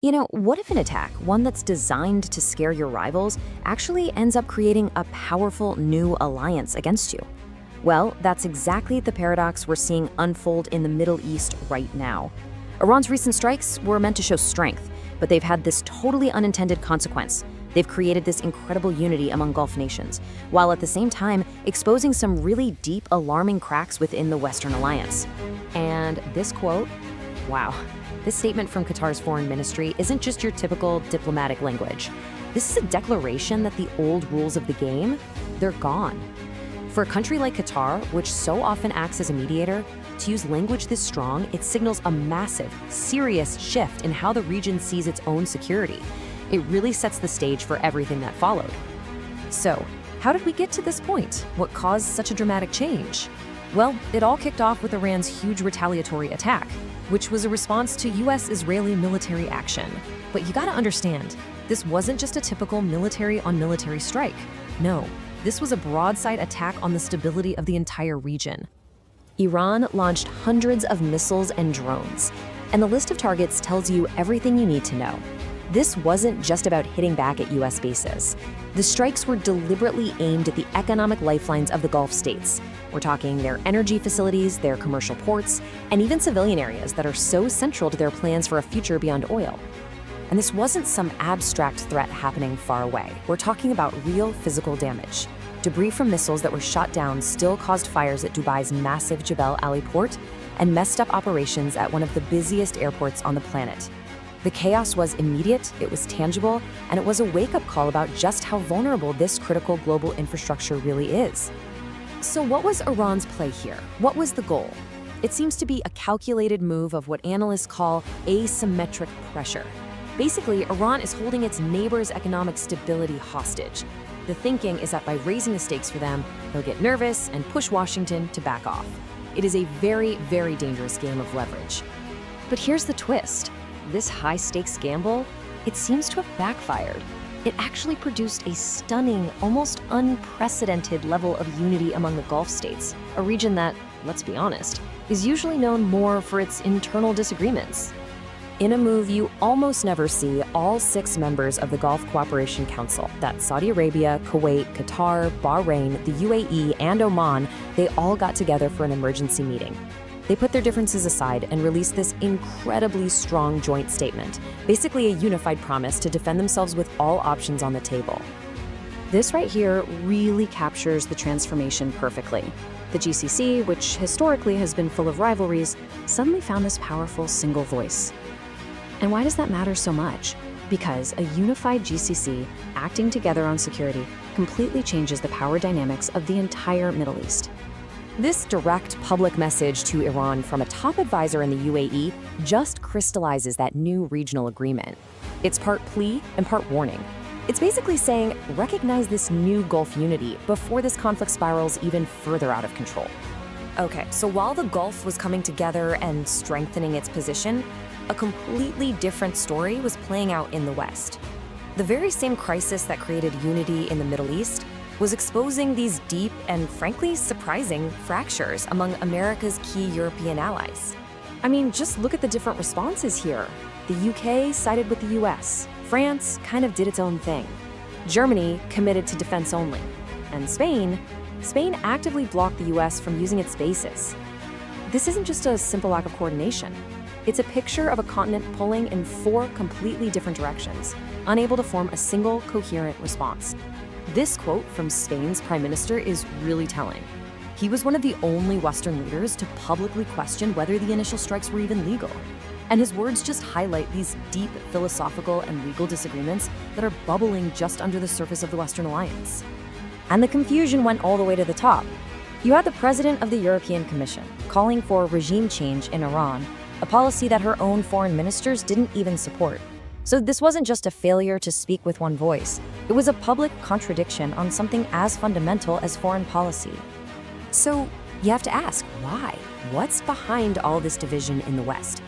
What if an attack, one that's designed to scare your rivals, actually ends up creating a powerful new alliance against you? Well, that's exactly the paradox we're seeing unfold in the Middle East right now. Iran's recent strikes were meant to show strength, but they've had this totally unintended consequence. They've created this incredible unity among Gulf nations, while at the same time exposing some really deep, alarming cracks within the Western alliance. And this quote, wow. This statement from Qatar's foreign ministry isn't just your typical diplomatic language. This is a declaration that the old rules of the game, they're gone. For a country like Qatar, which so often acts as a mediator, to use language this strong, it signals a massive, serious shift in how the region sees its own security. It really sets the stage for everything that followed. So, how did we get to this point? What caused such a dramatic change? Well, it all kicked off with Iran's huge retaliatory attack, which was a response to US-Israeli military action. But you gotta understand, this wasn't just a typical military-on-military strike. No, this was a broadside attack on the stability of the entire region. Iran launched hundreds of missiles and drones, and the list of targets tells you everything you need to know. This wasn't just about hitting back at US bases. The strikes were deliberately aimed at the economic lifelines of the Gulf states. We're talking their energy facilities, their commercial ports, and even civilian areas that are so central to their plans for a future beyond oil. And this wasn't some abstract threat happening far away. We're talking about real physical damage. Debris from missiles that were shot down still caused fires at Dubai's massive Jebel Ali port and messed up operations at one of the busiest airports on the planet. The chaos was immediate, it was tangible, and it was a wake-up call about just how vulnerable this critical global infrastructure really is. So what was Iran's play here? What was the goal? It seems to be a calculated move of what analysts call asymmetric pressure. Basically, Iran is holding its neighbor's economic stability hostage. The thinking is that by raising the stakes for them, they'll get nervous and push Washington to back off. It is a very, very dangerous game of leverage. But here's the twist. This high-stakes gamble, it seems to have backfired. It actually produced a stunning, almost unprecedented level of unity among the Gulf states, a region that, let's be honest, is usually known more for its internal disagreements. In a move you almost never see, all 6 members of the Gulf Cooperation Council, that's Saudi Arabia, Kuwait, Qatar, Bahrain, the UAE, and Oman, they all got together for an emergency meeting. They put their differences aside and released this incredibly strong joint statement, basically a unified promise to defend themselves with all options on the table. This right here really captures the transformation perfectly. The GCC, which historically has been full of rivalries, suddenly found this powerful single voice. And why does that matter so much? Because a unified GCC acting together on security completely changes the power dynamics of the entire Middle East. This direct public message to Iran from a top advisor in the UAE just crystallizes that new regional agreement. It's part plea and part warning. It's basically saying, recognize this new Gulf unity before this conflict spirals even further out of control. Okay, so while the Gulf was coming together and strengthening its position, a completely different story was playing out in the West. The very same crisis that created unity in the Middle East was exposing these deep and frankly surprising fractures among America's key European allies. I mean, just look at the different responses here. The UK sided with the US. France kind of did its own thing. Germany committed to defense only. And Spain actively blocked the US from using its bases. This isn't just a simple lack of coordination. It's a picture of a continent pulling in 4 completely different directions, unable to form a single coherent response. This quote from Spain's prime minister is really telling. He was one of the only Western leaders to publicly question whether the initial strikes were even legal. And his words just highlight these deep philosophical and legal disagreements that are bubbling just under the surface of the Western alliance. And the confusion went all the way to the top. You had the president of the European Commission calling for regime change in Iran, a policy that her own foreign ministers didn't even support. So this wasn't just a failure to speak with one voice. It was a public contradiction on something as fundamental as foreign policy. So you have to ask, why? What's behind all this division in the West?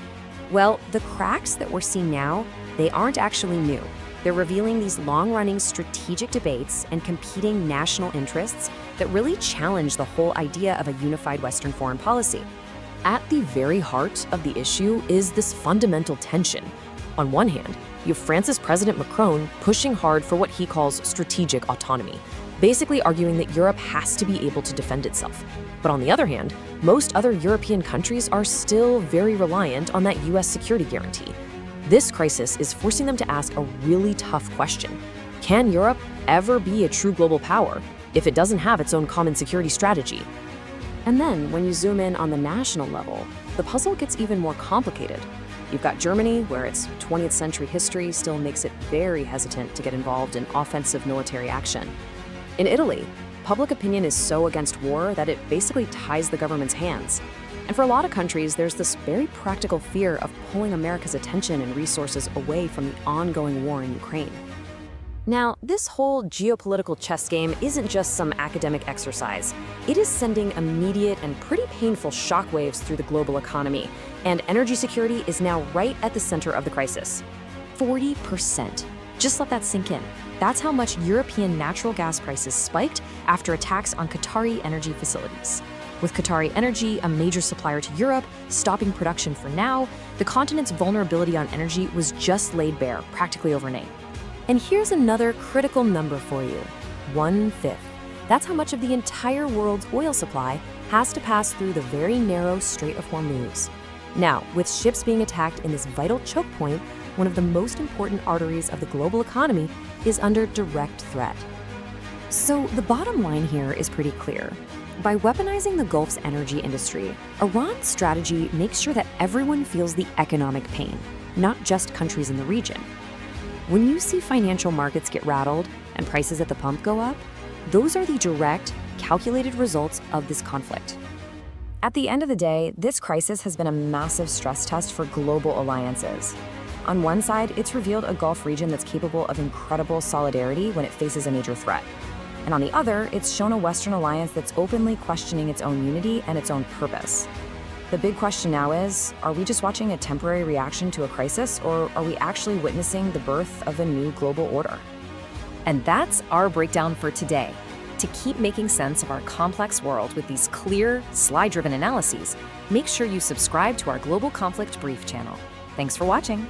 Well, the cracks that we're seeing now, they aren't actually new. They're revealing these long-running strategic debates and competing national interests that really challenge the whole idea of a unified Western foreign policy. At the very heart of the issue is this fundamental tension. On one hand, you have France's President Macron pushing hard for what he calls strategic autonomy, basically arguing that Europe has to be able to defend itself. But on the other hand, most other European countries are still very reliant on that US security guarantee. This crisis is forcing them to ask a really tough question. Can Europe ever be a true global power if it doesn't have its own common security strategy? And then, when you zoom in on the national level, the puzzle gets even more complicated. You've got Germany, where its 20th century history still makes it very hesitant to get involved in offensive military action. In Italy, public opinion is so against war that it basically ties the government's hands. And for a lot of countries, there's this very practical fear of pulling America's attention and resources away from the ongoing war in Ukraine. Now, this whole geopolitical chess game isn't just some academic exercise. It is sending immediate and pretty painful shockwaves through the global economy, and energy security is now right at the center of the crisis. 40%. Just let that sink in. That's how much European natural gas prices spiked after attacks on Qatari energy facilities. With Qatari Energy, a major supplier to Europe, stopping production for now, the continent's vulnerability on energy was just laid bare practically overnight. And here's another critical number for you: 1/5. That's how much of the entire world's oil supply has to pass through the very narrow Strait of Hormuz. Now, with ships being attacked in this vital choke point, one of the most important arteries of the global economy is under direct threat. So the bottom line here is pretty clear. By weaponizing the Gulf's energy industry, Iran's strategy makes sure that everyone feels the economic pain, not just countries in the region. When you see financial markets get rattled and prices at the pump go up, those are the direct, calculated results of this conflict. At the end of the day, this crisis has been a massive stress test for global alliances. On one side, it's revealed a Gulf region that's capable of incredible solidarity when it faces a major threat. And on the other, it's shown a Western alliance that's openly questioning its own unity and its own purpose. The big question now is, are we just watching a temporary reaction to a crisis, or are we actually witnessing the birth of a new global order? And that's our breakdown for today. To keep making sense of our complex world with these clear, slide-driven analyses, make sure you subscribe to our Global Conflict Brief channel. Thanks for watching.